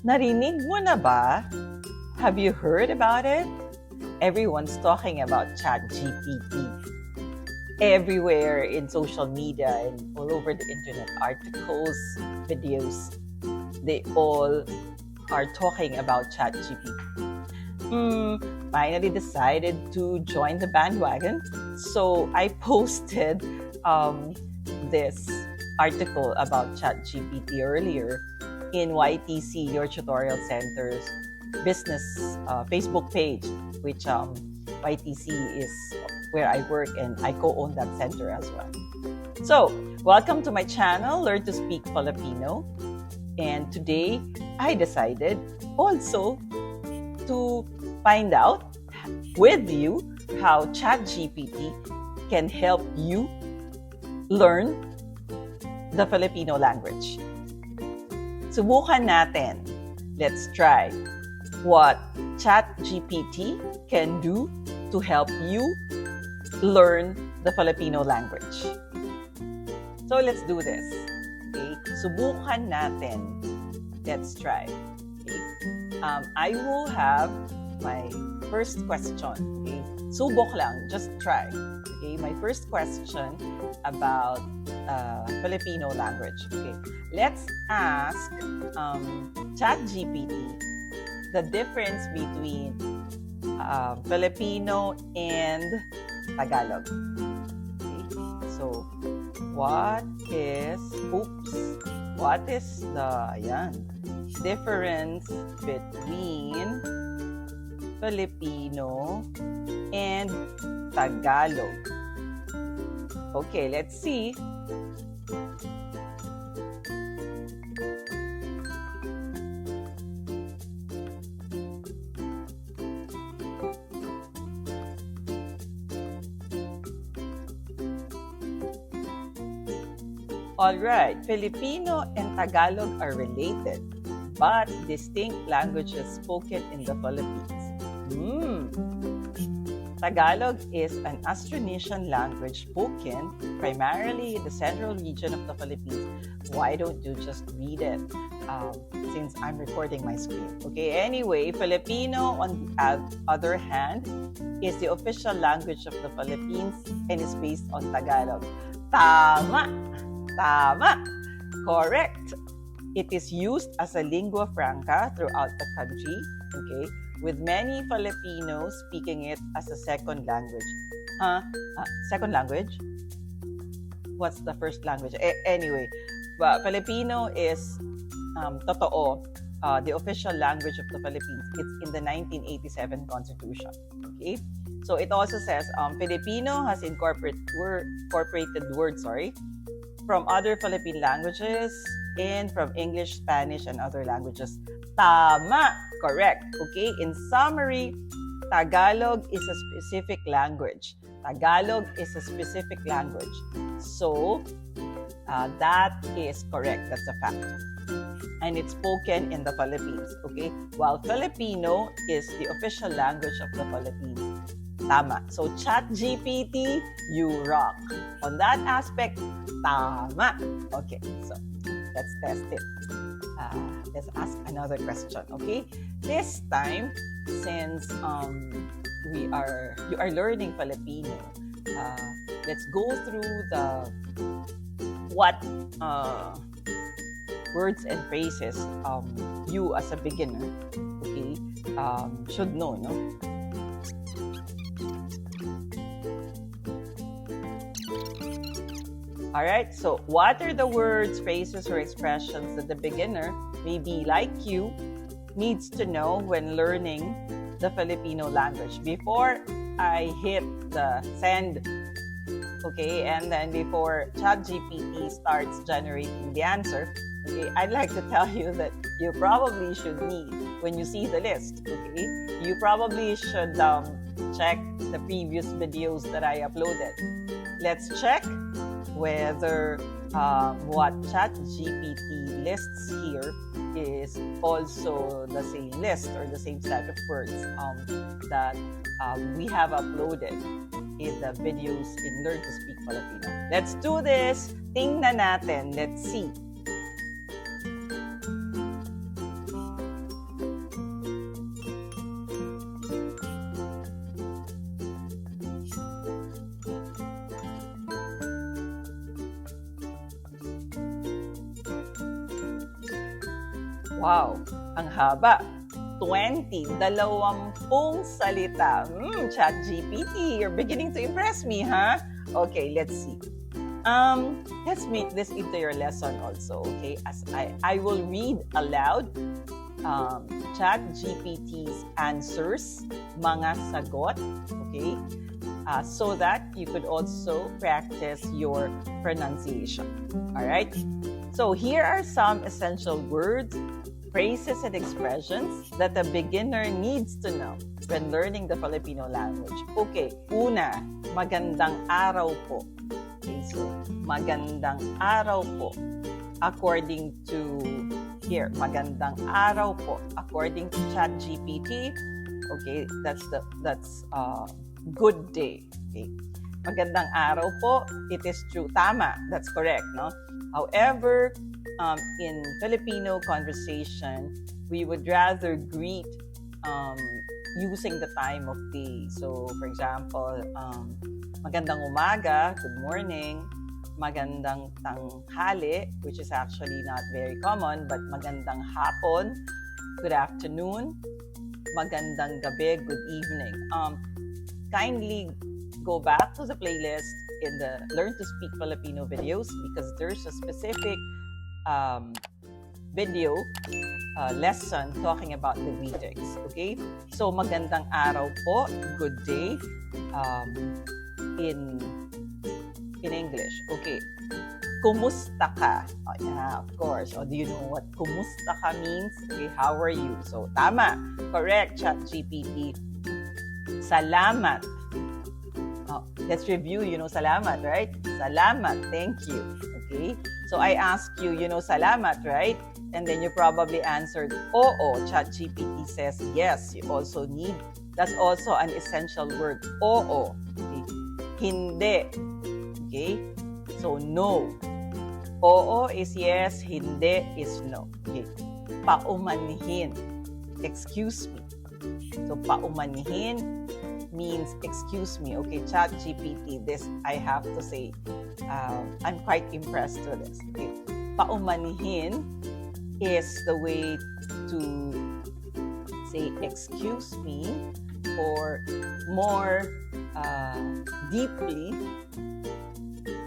Narinig mo na ba? Have you heard about it? Everyone's talking about ChatGPT. Everywhere in social media and all over the internet, articles, videos, they all are talking about ChatGPT. Finally decided to join the bandwagon. So I posted this article about ChatGPT earlier in YTC, Your Tutorial Center's business Facebook page, which YTC is where I work and I co-own that center as well. So, welcome to my channel, Learn to Speak Filipino. And today, I decided also to find out with you how ChatGPT can help you learn the Filipino language. Subukan natin. Let's try what ChatGPT can do to help you learn the Filipino language. So let's do this. Okay? Subukan natin. Let's try. Okay? I will have my first question. Okay? Subok lang. Just try. Okay? My first question about Filipino language. Okay? Let's ask ChatGPT the difference between Filipino and Tagalog. Okay? So, what is the difference between Filipino and Tagalog? Okay, let's see. Alright, Filipino and Tagalog are related, but distinct languages spoken in the Philippines. Tagalog is an Austronesian language spoken primarily in the central region of the Philippines. Why don't you just read it since I'm recording my screen? Okay, anyway, Filipino, on the other hand, is the official language of the Philippines and is based on Tagalog. Tama! Correct. It is used as a lingua franca throughout the country, okay, with many Filipinos speaking it as a second language. Second language? What's the first language? Anyway, Filipino is totoo, the official language of the Philippines. It's in the 1987 Constitution, okay? So it also says Filipino has incorporated words, from other Philippine languages and from English, Spanish, and other languages. Tama! Correct. Okay? In summary, Tagalog is a specific language. So, that is correct. That's a fact. And it's spoken in the Philippines. Okay? While Filipino is the official language of the Philippines. Tama. So, ChatGPT, you rock. On that aspect, tama. Okay, so let's test it. Let's ask another question, okay? This time, since you are learning Filipino, let's go through what words and phrases you as a beginner, okay, should know, no? Alright, so what are the words, phrases, or expressions that the beginner, maybe like you, needs to know when learning the Filipino language? Before I hit the send, okay, and then before ChatGPT starts generating the answer, okay, I'd like to tell you that you probably should need, when you see the list, okay, you probably should check the previous videos that I uploaded. Let's check whether what ChatGPT lists here is also the same list or the same set of words that we have uploaded in the videos in Learn to Speak Filipino. Let's do this! Tingnan natin. Let's see. Wow, ang haba. 20, 20 salita. ChatGPT, you're beginning to impress me, huh? Okay, let's see. Let's make this into your lesson also, okay? As I will read aloud ChatGPT's answers, mga sagot, okay? So that you could also practice your pronunciation. All right? So here are some essential words, phrases, and expressions that a beginner needs to know when learning the Filipino language. Okay, una, magandang araw po. Okay, so magandang araw po. According to here, magandang araw po. According to ChatGPT, okay, that's good day. Okay. Magandang araw po. It is true. Tama. That's correct, no? However, in Filipino conversation, we would rather greet using the time of day. So, for example, magandang umaga, good morning, magandang tanghali, which is actually not very common, but magandang hapon, good afternoon, magandang gabi, good evening. Kindly go back to the playlist in the Learn to Speak Filipino videos because there's a specific video lesson talking about the greetings. Okay? So, magandang araw po, good day in English. Okay. Kumusta ka? Oh, yeah, of course. Oh, do you know what kumusta ka means? Okay, how are you? So, tama. Correct, ChatGPT. Salamat. Oh, let's review, salamat, right? Salamat, thank you. Okay? So I ask you, salamat, right? And then you probably answered, oo. ChatGPT says, yes, you also need, that's also an essential word, oo. Okay? Hindi. Okay? So no. Oo is yes, hindi is no. Okay? Paumanhin. Excuse me. So paumanhin means excuse me. Okay, ChatGPT, this I have to say, I'm quite impressed with this. Okay. Paumanhin is the way to say excuse me, or more deeply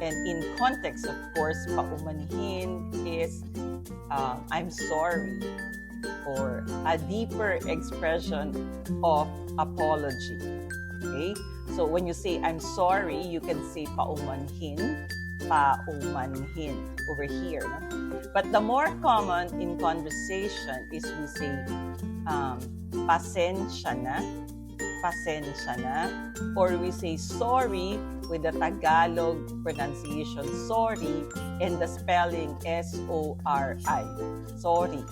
and in context, of course, paumanhin is I'm sorry, or a deeper expression of apology. Okay? So when you say I'm sorry, you can say paumanhin over here. No? But the more common in conversation is we say pasensya na, or we say sorry with the Tagalog pronunciation sorry and the spelling S-O-R-I. Sorry.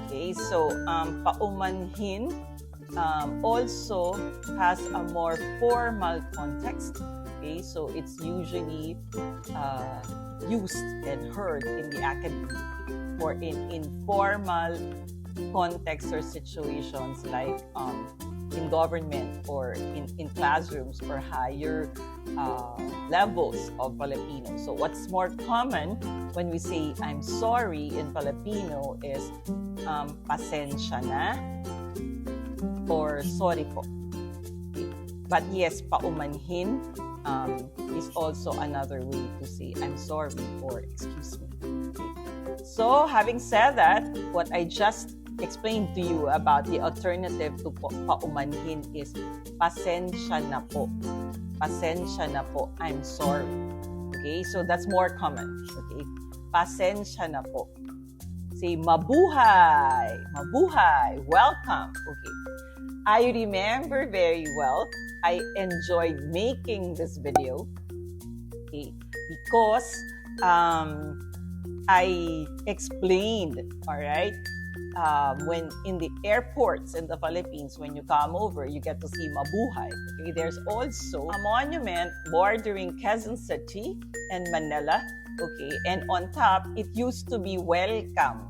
Okay, so paumanhin also has a more formal context. Okay, so it's usually used and heard in the academy or in informal contexts or situations like in government or in classrooms or higher levels of Filipino. So what's more common when we say I'm sorry in Filipino is pasensya na or sorry po. Okay. But yes, paumanhin is also another way to say I'm sorry or excuse me. Okay. So having said that, what I just explained to you about the alternative to paumanhin is pasensya na po. Pasensya na po. I'm sorry. Okay, so that's more common. Okay, pasensya na po. Say mabuhay. Mabuhay. Welcome. Okay. I remember very well, I enjoyed making this video. Okay, because I explained, all right, when in the airports in the Philippines, when you come over, you get to see mabuhay. Okay, there's also a monument bordering Quezon City and Manila. Okay, and on top, it used to be welcome.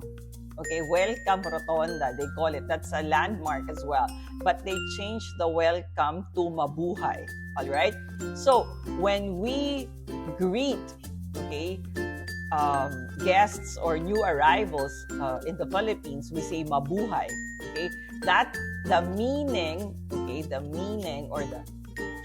Okay, welcome rotonda, they call it. That's a landmark as well. But they changed the welcome to mabuhay. All right. So when we greet, okay, guests or new arrivals in the Philippines, we say mabuhay. Okay, that the meaning, or the,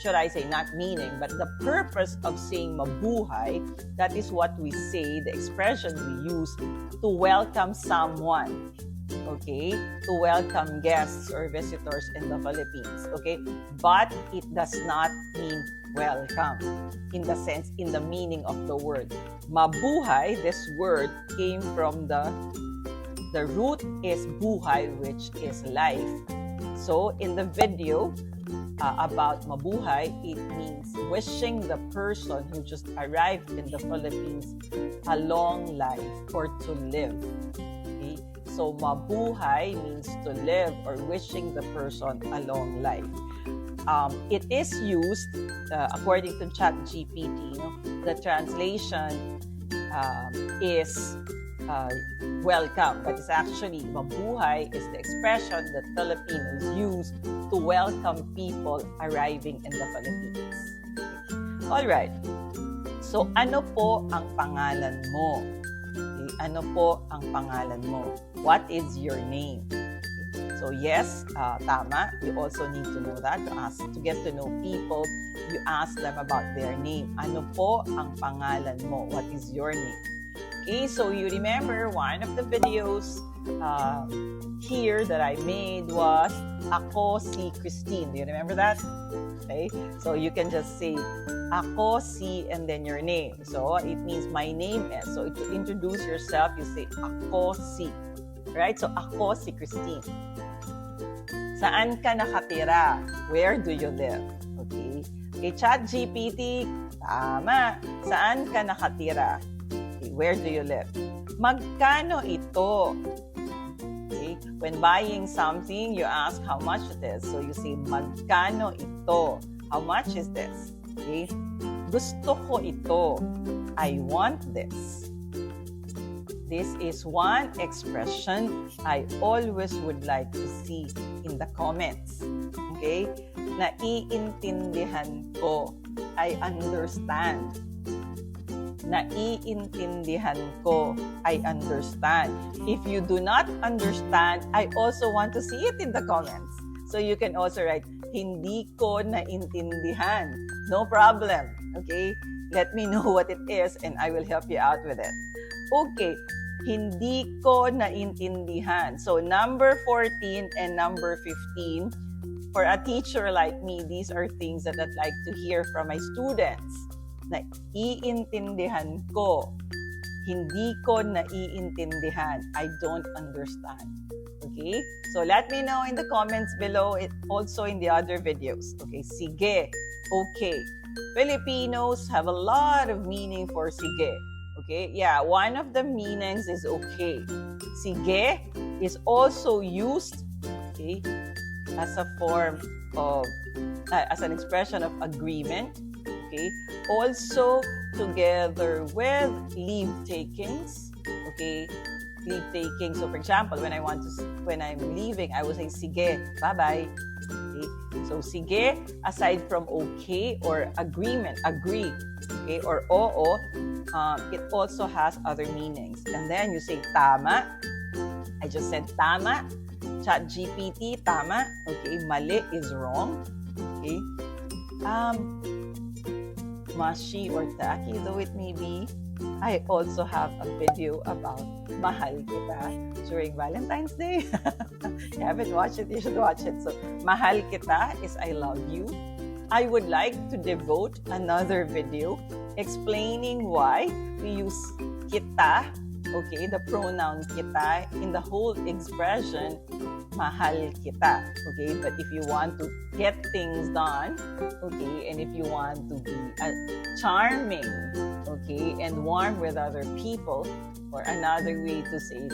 should I say not meaning, but the purpose of saying mabuhay, that is what we say, the expression we use to welcome someone. Okay, to welcome guests or visitors in the Philippines. Okay, but it does not mean welcome in the sense, in the meaning of the word. Mabuhay, this word came from the root is buhay, which is life. So in the video about mabuhay, it means wishing the person who just arrived in the Philippines a long life or to live. Okay? So mabuhay means to live or wishing the person a long life. It is used, according to ChatGPT, the translation is welcome, but it's actually mabuhay is the expression that Filipinos use to welcome people arriving in the Philippines. All right. So ano po ang pangalan mo? Okay. Ano po ang pangalan mo? What is your name? Okay. So yes, tama. You also need to know that to get to know people. You ask them about their name. Ano po ang pangalan mo? What is your name? Okay, so you remember one of the videos here that I made was Ako si Christine. Do you remember that? Okay, so you can just say Ako si and then your name. So it means my name is. So to introduce yourself, you say Ako si. Right? So Ako si Christine. Saan ka nakatira? Where do you live? Okay. Okay, ChatGPT, tama. Saan ka nakatira? Where do you live? Magkano ito? Okay? When buying something, you ask how much it is. So you say, magkano ito? How much is this? Okay? Gusto ko ito. I want this. This is one expression I always would like to see in the comments. Okay? Naiintindihan ko. I understand. Naiintindihan ko. I understand. If you do not understand, I also want to see it in the comments. So you can also write, hindi ko naintindihan. No problem. Okay? Let me know what it is and I will help you out with it. Okay. Hindi ko naintindihan. So number 14 and number 15, for a teacher like me, these are things that I'd like to hear from my students. Naiintindihan ko. Hindi ko naiintindihan. I don't understand. Okay? So let me know in the comments below, also in the other videos. Okay? Sige. Okay. Filipinos have a lot of meaning for sige. Okay? Yeah, one of the meanings is okay. Sige is also used, okay, as a form of, as an expression of agreement. Okay, also together with leave takings. Okay, leave taking. So for example, when I'm leaving, I will say sige, bye bye. Okay, so sige, aside from okay or agreement, agree, okay, or oo, it also has other meanings. And then you say tama. I just said tama. ChatGPT, tama. Okay, mali is wrong. Okay. Mashi or taki, though it may be. I also have a video about mahal kita during Valentine's Day. If you haven't watched it, you should watch it. So, mahal kita is I love you. I would like to devote another video explaining why we use kita, okay, the pronoun kita, in the whole expression mahal kita, okay? But if you want to get things done, okay, and if you want to be charming, okay, and warm with other people, or another way to say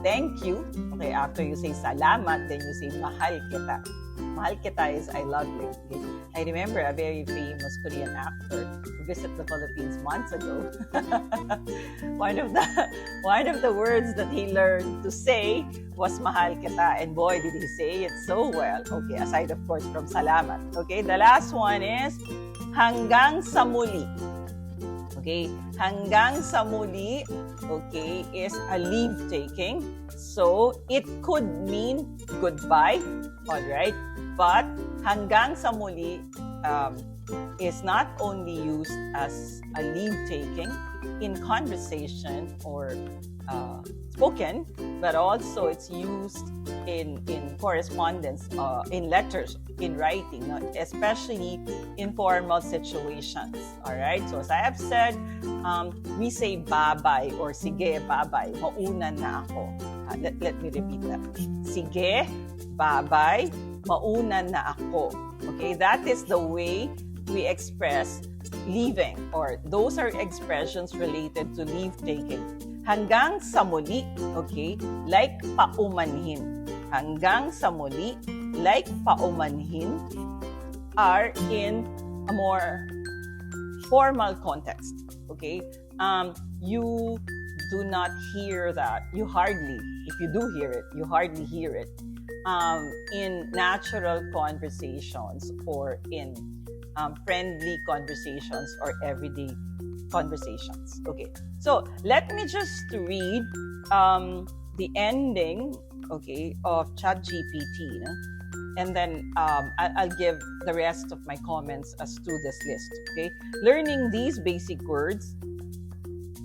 thank you, okay, after you say salamat, then you say mahal kita. Mahal kita is I love you. Okay? I remember a very famous Korean actor who visited the Philippines months ago. one of the words that he learned to say was mahal kita, and boy did he say it so well. Okay, aside of course from salamat. Okay, the last one is hanggang sa muli. Okay, hanggang sa muli, okay, is a leave taking. So, it could mean goodbye, all right? But hanggang sa muli is not only used as a leave taking in conversation or spoken, but also it's used in correspondence, in letters, in writing, especially in formal situations. All right. So as I have said, we say bye-bye or sige bye-bye. Mauna na ako. Let me repeat that. Sige bye-bye. Mauna na ako. Okay. That is the way we express leaving, or those are expressions related to leave taking. Hanggang sa muli, okay, like paumanhin. Hanggang sa muli, like paumanhin, are in a more formal context, okay? You do not hear that. You hardly, if you do hear it, you hardly hear it in natural conversations or in friendly conversations or everyday conversations. Okay, so let me just read the ending, okay, of ChatGPT, and then I'll give the rest of my comments as to this list. Okay, learning these basic words,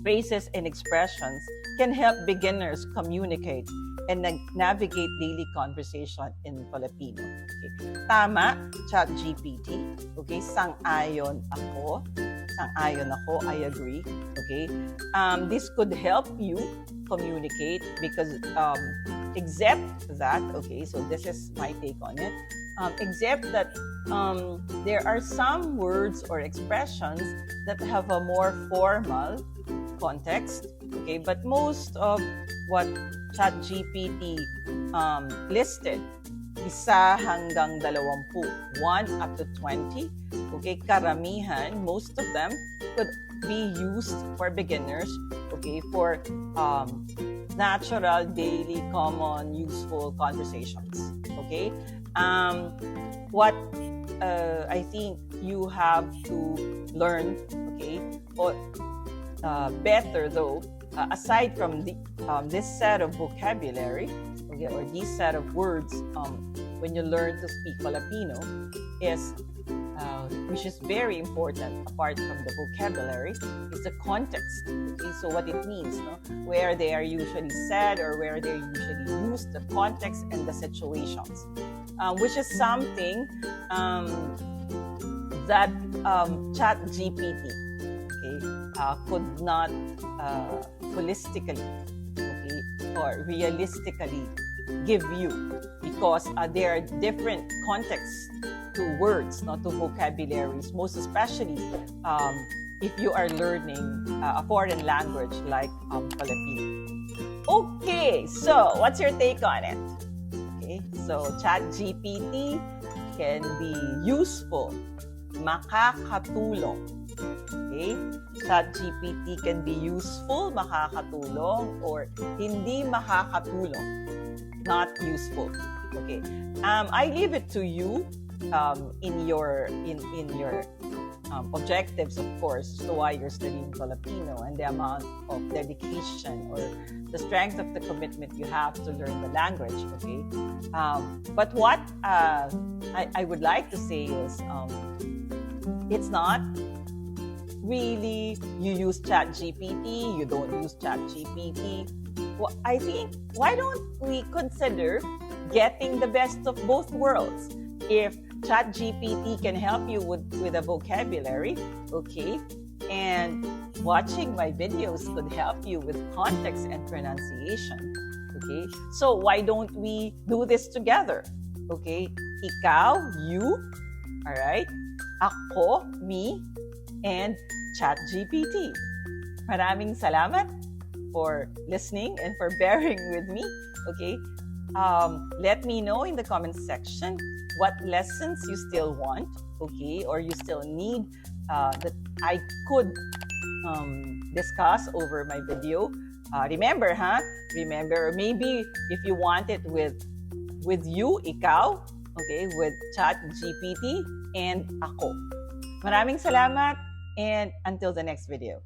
phrases, and expressions can help beginners communicate and navigate daily conversation in Filipino. Okay. Tama, ChatGPT. Okay, sang-ayon ako. Sang-ayon ako, I agree. Okay. This could help you communicate because except that, okay, so this is my take on it. Except that there are some words or expressions that have a more formal context, okay, but most of what ChatGPT listed, isa hanggang 20, 1 up to 20, okay, karamihan, most of them could be used for beginners, okay, for natural, daily, common, useful conversations, okay. What I think you have to learn, okay, or better though, aside from this set of vocabulary, okay, or this set of words, when you learn to speak Filipino, is which is very important apart from the vocabulary, is the context. Okay, so what it means, no? Where they are usually said or where they're usually used, the context and the situations, which is something that ChatGPT, could not holistically, okay, or realistically give you, because there are different contexts to words, not to vocabularies, most especially if you are learning a foreign language like Filipino. Okay, so what's your take on it? Okay, so ChatGPT can be useful, makakatulong. Okay? ChatGPT can be useful, makakatulong, or hindi makakatulong, not useful. Okay. I leave it to you in your objectives, of course, as to why you're studying Filipino and the amount of dedication or the strength of the commitment you have to learn the language. Okay. But what I would like to say is it's not really you use ChatGPT, you don't use ChatGPT. Well, I think, why don't we consider getting the best of both worlds? If ChatGPT can help you with a vocabulary, okay, and watching my videos could help you with context and pronunciation, okay? So why don't we do this together? Okay, ikaw, you, all right, ako, me, and ChatGPT. Maraming salamat for listening and for bearing with me. Okay, let me know in the comment section what lessons you still want, okay, or you still need that I could discuss over my video. Remember, Remember, maybe if you want it with you, ikaw, okay, with ChatGPT and ako. Maraming salamat, and until the next video.